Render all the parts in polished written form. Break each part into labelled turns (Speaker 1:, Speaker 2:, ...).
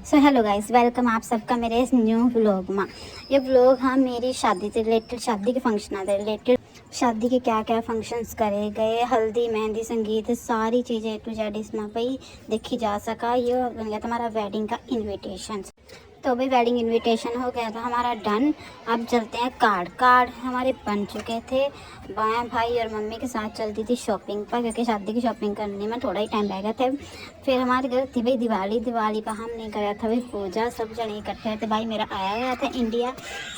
Speaker 1: So hello guys, welcome आप सबका मेरे इस न्यू व्लॉग में। ये व्लॉग हम मेरी शादी से रिलेटेड, शादी के फंक्शन से रिलेटेड, शादी के क्या क्या फंक्शंस करे गए, हल्दी मेहंदी संगीत सारी चीज़ें टू जेड इसमें भाई देखी जा सका। ये बन गया तुम्हारा वेडिंग का इनविटेशन। तो भाई वेडिंग इनविटेशन हो गया था हमारा डन। अब चलते हैं कार्ड। कार्ड हमारे बन चुके थे। मैं भाई और मम्मी के साथ चलती थी शॉपिंग पर, क्योंकि शादी की शॉपिंग करने में थोड़ा ही टाइम रह गया था। फिर हमारे घर थी भाई दिवाली। दिवाली पर हमने कराया था भाई पूजा। सब जने इकट्ठे थे। भाई मेरा आया गया था इंडिया,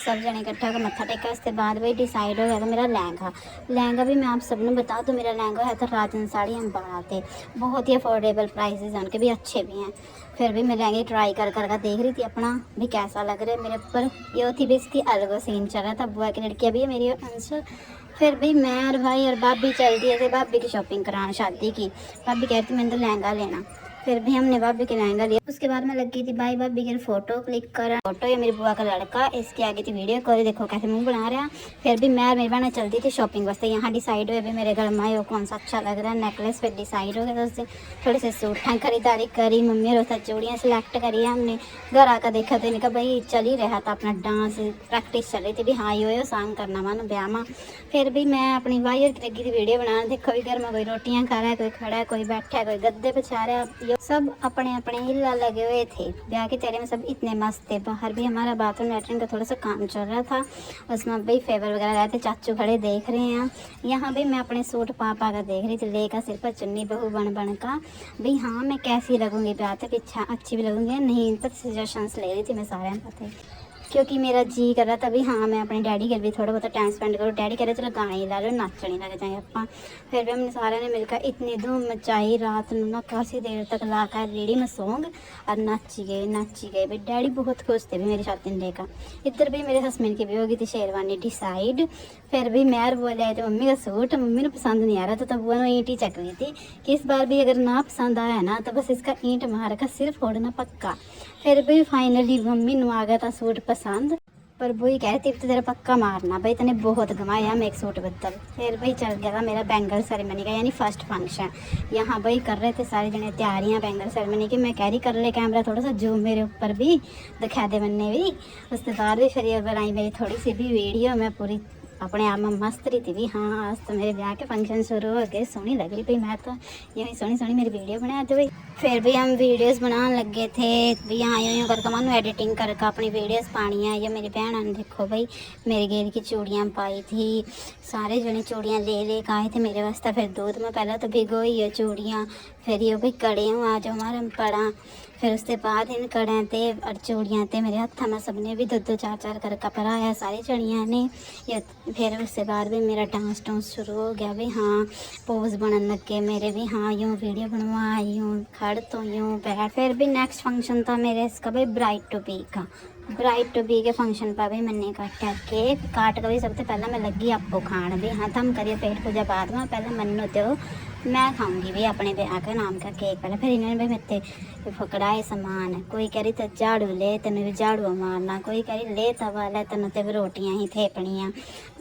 Speaker 1: सब जने इकट्ठा होकर मत्था टेका। उसके बाद भाई डिसाइड हो गया था मेरा लहंगा। लहंगा भी मैं आप सबने बताऊँ तो मेरा लहंगा है था राजन साड़ी हम बाहर थे। बहुत ही अफोर्डेबल प्राइसेस हैं उनके, भी अच्छे भी हैं। फिर भी मैं लहंगे ट्राई कर देख रही थी अपना भी कैसा लग रहा है मेरे ऊपर। ये थी भी इसकी अलग सीन चल रहा था। बुआ की लड़कियाँ भी है मेरी आंसर। फिर भी मैं और भाई और भाभी चल दिए थे भाभी की शॉपिंग कराना शादी की। भाभी कहती मैंने तो लहंगा लेना। फिर भी हमने भाभी के लहंगा लिया। उसके बाद मैं लगी थी भाई भाभी की फोटो क्लिक करा। फोटो ये मेरी बुआ का लड़का, इसके आगे थी वीडियो कॉल, देखो कैसे मुंह बना रहा। फिर भी मैं और मेरी बहन चलती थी शॉपिंग वास्ते। यहाँ डिसाइड हुए भी मेरे घर में कौन सा अच्छा लग रहा है नेकलेस। फिर डिसाइड हो गया उससे थोड़े से सूट खरीदारी करी। मम्मी और चूड़ियाँ सिलेक्ट करी हमने। घर आकर देखा तो इनका भाई चल ही रहा था अपना डांस प्रैक्टिस चल रही थी भी हाँ यो सॉन्ग करना मन ब्याह में। फिर भी मैं अपनी वायर की लगी थी वीडियो बनाना। देखो भी घर में कोई रोटियां खा रहा है, कोई खड़ा है, कोई बैठा है, कोई गद्दे बिछा रहा है। सब अपने अपने हिला लगे हुए थे। ब्याह के चेहरे में सब इतने मस्त थे। बाहर भी हमारा बाथरूम लैट्रिन का थोड़ा सा काम चल रहा था, उसमें भाई फेवर वगैरह रहते। चाचू खड़े देख रहे हैं। यहाँ भी मैं अपने सूट पा कर देख रही थी, लेकर सिर पर चुन्नी बहू बन का भाई हाँ मैं कैसी लगूंगी ब्याह तक, इच्छा अच्छी भी लगूंगी नहीं। इन पर सजेशंस ले रही थी मैं सारे पता, क्योंकि मेरा जी कर रहा था भी हाँ मैं अपने डैडी के भी थोड़ा बहुत टाइम स्पेंड करूँ। डैडी कह रहे चलो गाने ही ला लो, नाचने लग जाए आप। फिर भी हमने सारे ने मिलकर इतनी धूम मचाई रात ना, काफ़ी देर तक ला कर रेडी में सॉन्ग और नाची गए भाई। डैडी बहुत खुश थे भी मेरी शादी लेकर। इधर भी मेरे हस्बैंड की भी हो गई थी शेरवानी डिसाइड। फिर भी मैं और बोले आए थे मम्मी का सूट, मम्मी ने पसंद नहीं आ रहा था। तब वो ईंट ही चक रही थी कि इस बार भी अगर ना पसंद आया ना तो बस इसका ईंट मार का सिर फोड़ना पक्का। फिर भी फाइनली मम्मी नु आ गया था सूट पसंद। पर वही कहती तो तेरा पक्का मारना भाई, तने बहुत घुमाया मैं एक सूट बदल। फिर भाई चल गया था मेरा बैंगल सेरेमनी का यानी फर्स्ट फंक्शन। यहाँ भाई कर रहे थे सारे जने तैयारियाँ बैंगल सेरेमनी की। मैं कह रही कर ले कैमरा थोड़ा सा जूम मेरे ऊपर भी दिखा दे मैंने भी। उसके बाद भी फिर बनाई मेरी थोड़ी सी भी वीडियो। मैं पूरी अपने आप में मस्त रही थी भी हाँ आज तो मेरे ब्याह के फंक्शन शुरू हो गए। सोहनी लग रही भाई मैं तो, यही सोहनी मेरी वीडियो बना दो भाई। फिर भी हम वीडियोस बनाने लगे थे भी हाँ यूँ करके मानो एडिटिंग करके अपनी वीडियोस पानी है। ये मेरी बहन ने देखो भाई मेरे गेर की चूड़ियाँ पाई थी। सारे जने चूड़ियाँ ले कर आए थे मेरे वास्ते। फिर दूध में पहले तो भिगोई है चूड़ियाँ। फिर ये भाई कड़े हूँ आज हमारा पड़ा। फिर उसके बाद इन कड़े थे और चूड़ियाँ थे मेरे हाथ में। सबने भी दो चार कर कपड़ा आया सारी चढ़िया ने। फिर उसके बाद भी मेरा डांस शुरू हो गया भी हाँ पोज बनने लगे मेरे भी हाँ यूँ वीडियो बनवा यूँ खड़ तो यूँ बैठ। फिर भी नेक्स्ट फंक्शन था मेरे इसका भाई ब्राइड टू बी का। ब्राइड टू बी के फंक्शन पर भी मैंने काटा केक काट कर भी सबसे पहले मैं लगी आपको खान भी हाँ थम करिए पेट पूजा बाद में। पहले मन्नो दो मैं खाऊंगी भी अपने ब्याह के नाम का केक पहले। फिर इन्होंने भी मेरे फकड़ाए सामान। कोई कह रही तो झाड़ू ले तेन भी झाड़ू मारना, कोई कह रही ले तवा ले तेन ते रोटियां ही थेपनियाँ।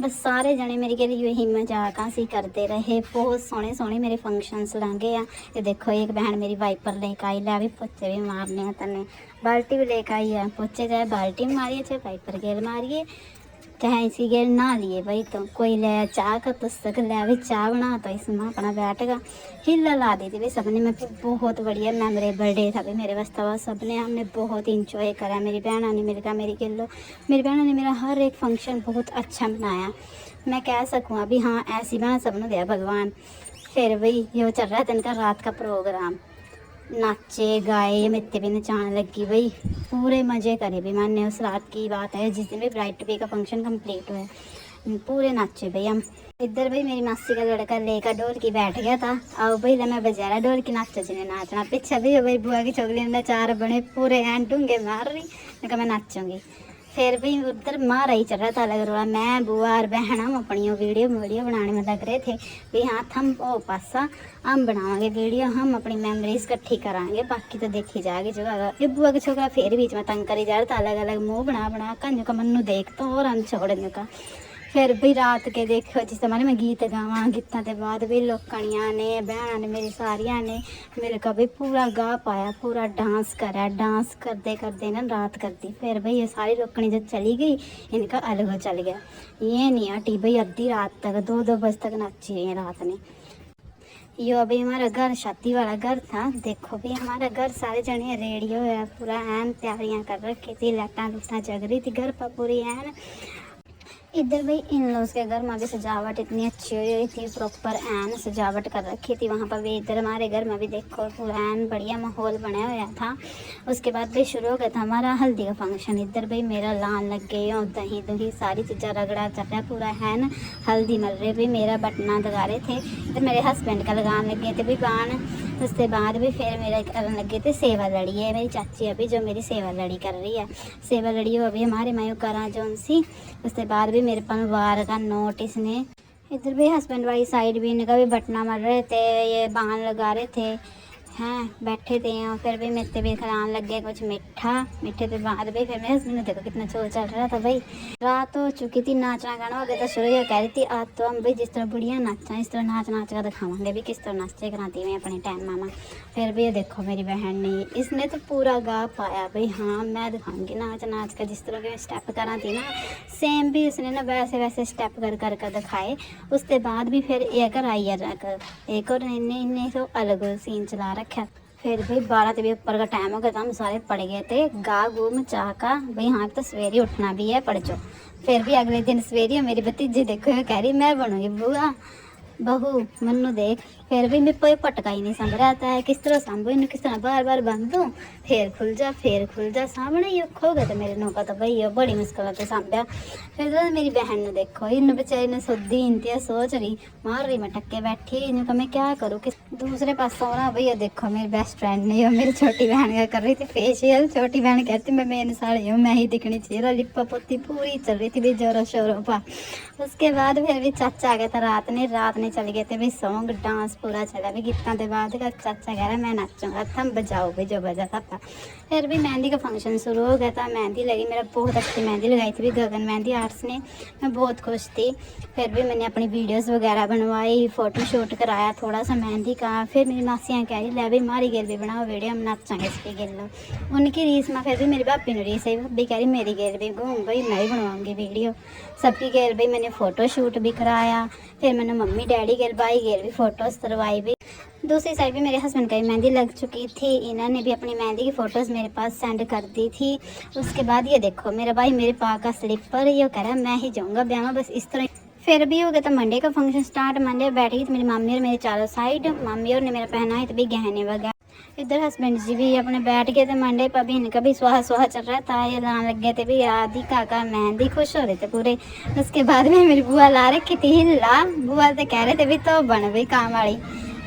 Speaker 1: बस सारे जने मेरी कह रही यही मजाक सी करते रहे। बहुत सोहने सोहने मेरे फंक्शंस लंघे आ। ये देखो एक बहन मेरी वाइपर लेकर आई, लै भी पोचे भी मारने हैं तेने, बाल्टी भी लेकर आई है। पोचे चाहे बाल्टी में मारिए चाहे वाइपर गेल मारिए चाहे इसी गेल ना लिए भाई। तो कोई ले चाह का पुस्तक ले भी चाह बना तो इसमें अपना बैठेगा हिला ला दी थी भाई सबने। मैं बहुत बढ़िया मेमोरेबल डे था भाई मेरे वास्ते। सबने हमने बहुत इंजॉय करा। मेरी बहना ने मिलकर मेरी गिल्लो मेरी बहना ने मेरा हर एक फंक्शन बहुत अच्छा बनाया। मैं कह सकूँ अभी हाँ ऐसी बहना सबने दिया भगवान। फिर भाई ये चल रहा था इनका रात का प्रोग्राम। नाचे गाए मित्ते भी नचाने लगी भाई पूरे मज़े करे भी। मैंने उस रात की बात है जिस दिन भी ब्राइड टू बी का फंक्शन कंप्लीट हुआ पूरे नाचे भाई हम। इधर भाई मेरी मासी का लड़का लेकर डोल की बैठ गया था। आओ भाई मैं बजा रहा डोल की नाचो जिन्हें नाचना। पीछे भी भाई बुआ की छोकरी ने चार बने पूरे हैंड डूंगे मार रही मैं नाचूंगी। फिर भी उधर माँ रही चल रहा था अलग रोड़ा। मैं बुआ और बहन हम अपनी वीडियो बनाने में लग रहे थे भी हाँ हम ओ पासा हम बनावांगे वीडियो, हम अपनी मेमोरीज इकट्ठी कराएंगे बाकी तो देखी जाएगी जगह। ये बुआ के छोकरा फिर बीच में तंग करी जा रहा था अलग अलग मुँह बना कंजू का मनु देख तो और हम छोड़ का। फिर भी रात के देखो जिस तरह मैं गीत गावां, गीतों के बाद भी लोकनियां ने भैन ने मेरी सारिया ने मेरे का भी पूरा गा पाया, पूरा डांस करा। डांस करते करते ना रात कर दी। फिर भाई ये सारी लोकनी जब चली गई, इनका अलग हो चल गया। ये नहीं हटी भाई, अद्धी रात तक 2-2 बजे तक नाची रही रात ने। यो अभी हमारा घर शादी वाला घर था। देखो भी हमारा घर सारे जने रेडियो है पूरा एन तैयारियां कर रखी थी, लाइटां लूटां जग रही थी घर पर पूरी एन। इधर भाई इन लोग के घर में भी सजावट इतनी अच्छी हुई थी, प्रॉपर एन सजावट कर रखी थी वहाँ पर भी। इधर हमारे घर में भी देखो पूरा एन बढ़िया माहौल बना हुआ था। उसके बाद भाई शुरू हो गया था हमारा हल्दी का फंक्शन। इधर भाई मेरा लान लग गए और दही दही सारी चीज़ें रगड़ा चटा पूरा हैन हल्दी मल रहे भी, मेरा बटना लगा रहे थे। इधर मेरे हस्बैंड का लगान लग गए थे भी बाण। उसके बाद भी फिर मेरा करने लगे थे सेवा लड़ी है मेरी चाची अभी जो मेरी सेवा लड़ी कर रही है। सेवा लड़ी हो अभी हमारे मायू करा जो सी। उसके बाद भी मेरे परिवार का नोटिस ने। इधर भी हस्बैंड वाली साइड भी इनका भी बटना मर रहे थे, ये बाण लगा रहे थे हैं, बैठे थे। और फिर भी मेरे भी खिलाने लग गए कुछ मीठा। मीठे के बाद भी फिर मेरे हस्बैंड ने देखो कितना चोर चल रहा था भाई। रात हो चुकी थी, नाचना गाना हो गया था शुरू। ये कह रही थी आज तो हम भाई जिस तरह बुढ़िया नाचा इस तरह नाच नाच कर दिखावांगे भी किस तरह नाचे कराती मैं अपने टाइम मामा। फिर भी ये देखो मेरी बहन ने, इसने तो पूरा गा पाया भाई। हाँ मैं दिखाऊंगी नाच नाच कर जिस तरह के स्टेप करा थी ना, सेम भी उसने ना वैसे वैसे स्टेप कर कर दिखाए। उसके बाद भी फिर एक और आई एक और इन्हें तो अलग सीन चला रखा। फिर भी 12 बजे ऊपर का टाइम हो गया था, हम सारे पड़ गए थे गा गू मचा का भाई। हाँ तो सवेरे उठना भी है, पढ़ जाओ। फिर भी अगले दिन सवेरे मेरी भतीजी देखो कह रही मैं बनूंगी बुआ बहू मन्नू देख। फिर भी मेरे कोई पटका ही नहीं समझ रहा था किस तरह सांभो इन्हें, किस तरह बार बार बंद दूँ फिर खुल जा सामने ये खो गए थे मेरे नौका। तो भाई ये बड़ी मुश्किल से सांभा। फिर तो मेरी बहन ने देखो इन बेचारी ने सुधी इंतिया सोच रही मार रही मैं टक्के बैठी इन्हें का मैं क्या करूँ कि दूसरे पास सो रहा। भैया देखो मेरी बेस्ट फ्रेंड ने मेरी छोटी बहन का कर रही थी फेशियल। छोटी बहन कहती मैं मेरे साड़ी हूँ मैं ही दिखनी चाहिए, लिपा पोती पूरी चल रही थी भी जोरों शोरों पर। उसके बाद फिर भी चाचा आ गया था रात ने चल गए थे भी सॉन्ग डांस पूरा चला भी। गीतों के बाद चाचा कह रहा मैं नाचूंगा, थम बजाओ भी जो बजा था। फिर भी मेहंदी का फंक्शन शुरू हो गया था। मेहंदी लगी, मेरा बहुत अच्छी मेहंदी लगाई थी भी गगन मेहंदी आर्ट्स ने, मैं बहुत खुश थी। फिर भी मैंने अपनी वीडियोस वगैरह बनवाई, फ़ोटो शूट कराया थोड़ा सा मेहंदी का। फिर मेरी मासियाँ कह रही ले भी हमारी गेल भी बनाओ वीडियो, हम नाचांगे इसकी गेल लो। उनकी रीस में फिर भी मेरी भाभी ने रीस है, भाभी कह रही मेरी गेल भी घूम भाई मैं ही बनवाऊँगी वीडियो। सबकी गेल भी मैंने फ़ोटो शूट भी कराया। फिर मैंने मम्मी डैडी गेल भाई गेल भी फ़ोटोज़ करवाई भी। दूसरी साइड भी मेरे हस्बैंड का भी मेहंदी लग चुकी थी, इन्होंने भी अपनी मेहंदी की फ़ोटोज़ मेरे पास सेंड कर दी थी। उसके बाद ये देखो मेरा भाई मेरे पा का स्लीपर ये कह रहा मैं ही जाऊँगा ब्याह में, बस इस तरह। फिर भी हो गया था मंडे का फंक्शन स्टार्ट। मंडे बैठ गई थी मेरी मम्मी और मेरे चारों साइड। मम्मी और ने मेरा पहनाए थे भी गहने वगैरह। इधर हस्बैंड जी भी अपने बैठ गए थे मंडे पर भी, इनका भी सुहा सुहा चल रहा था। ये लाने लग गए थे भी आदि काका मेहंदी, खुश हो रहे थे पूरे। उसके बाद में मेरी बुआ ला रखी थी हिला, बुआ तो कह रहे थे भी तो बन गई काम वाली।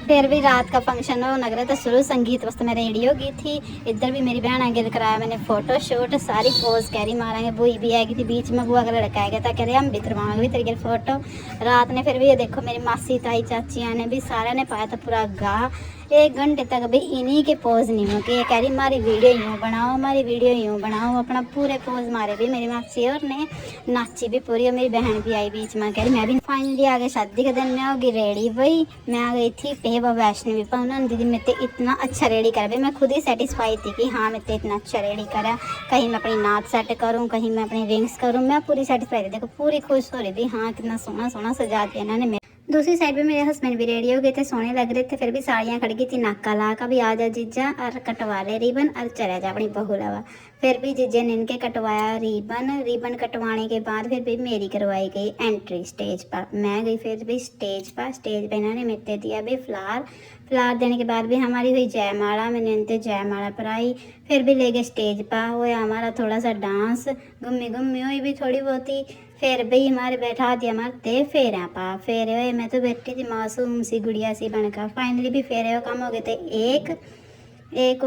Speaker 1: फिर भी रात का फंक्शन हो लग रहा था शुरू, संगीत वास्ते मैं रेडी हो गई थी। इधर भी मेरी बहन आगे कराया मैंने फ़ोटो शूट, सारी पोज कैरी मारेंगे। बुई भी आई थी बीच में, बुआ का लड़का आ गया था, कह रहे हम भी करवाएंगे भी तेरे फ़ोटो रात ने। फिर भी ये देखो मेरी मासी ताई चाचियाँ ने भी सारा ने पाया था पूरा गा। 1 घंटे तक भी इन्हीं के पोज नहीं मुके। ये कह रही हमारी वीडियो यूँ बनाओ, हमारी वीडियो यूँ बनाओ। अपना पूरे पोज मारे भी मेरी मासी और ने नाची भी पूरी। और मेरी बहन भी आई बीच में, कह रही मैं भी। फाइनली आ गए शादी के दिन, मैं होगी रेडी भाई। मैं आ गई थी पेवा वैष्णवी पर, उन्होंने दीदी मेरे से इतना अच्छा रेडी करा भाई। मैं खुद ही सेटिस्फाई थी कि हाँ मेरे से इतना अच्छा रेडी करा। कहीं मैं अपनी नाच सेट करूँ, कहीं मैं अपनी रिंग्स करूँ, मैं पूरी सेटिस्फाई थी। देखो पूरी खुश हो रही थी हाँ कितना सोना सोना सजा दिया इन्होंने। दूसरी साइड पे मेरे हस्बैंड भी रेडी हो गए थे, सोने लग रहे थे। फिर भी साड़ियाँ खड़ गई थी, नाका ला का भी आ जा जीजा और कटवा ले रिबन और चला जा अपनी बहू लवा। फिर भी जीजे ने इनके कटवाया रिबन कटवाने के बाद फिर भी मेरी करवाई गई एंट्री स्टेज पर। मैं गई फिर भी स्टेज पर इन्होंने मेरे दिया भी फ्लावर देने के बाद भी हमारी हुई जयमाला, मैंने इनते जयमाला पढ़ाई। फिर भी ले गए स्टेज पर, हुआ हमारा थोड़ा सा डांस, घूमी हुई भी थोड़ी बहुत ही। फिर भी हमारे बैठा दिया हमारे फेरा पा फेरे हुए। मैं तो बैठी थी मासूम सी गुड़िया सी बनकर। फाइनली भी फेरे हो कम हो गए थे एक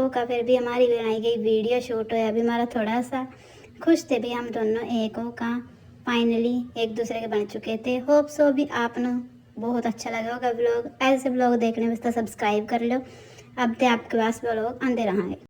Speaker 1: का। फिर भी हमारी बनाई गई वीडियो शूट हुआ भी हमारा थोड़ा सा। खुश थे भी हम दोनों एक का। फाइनली एक दूसरे के बन चुके थे। होप सो भी आपने बहुत अच्छा लगा होगा ब्लॉग। ऐसे ब्लॉग देखने में तो सब्सक्राइब कर लो। अब तो आपके पास ब्लॉग आते रहेंगे।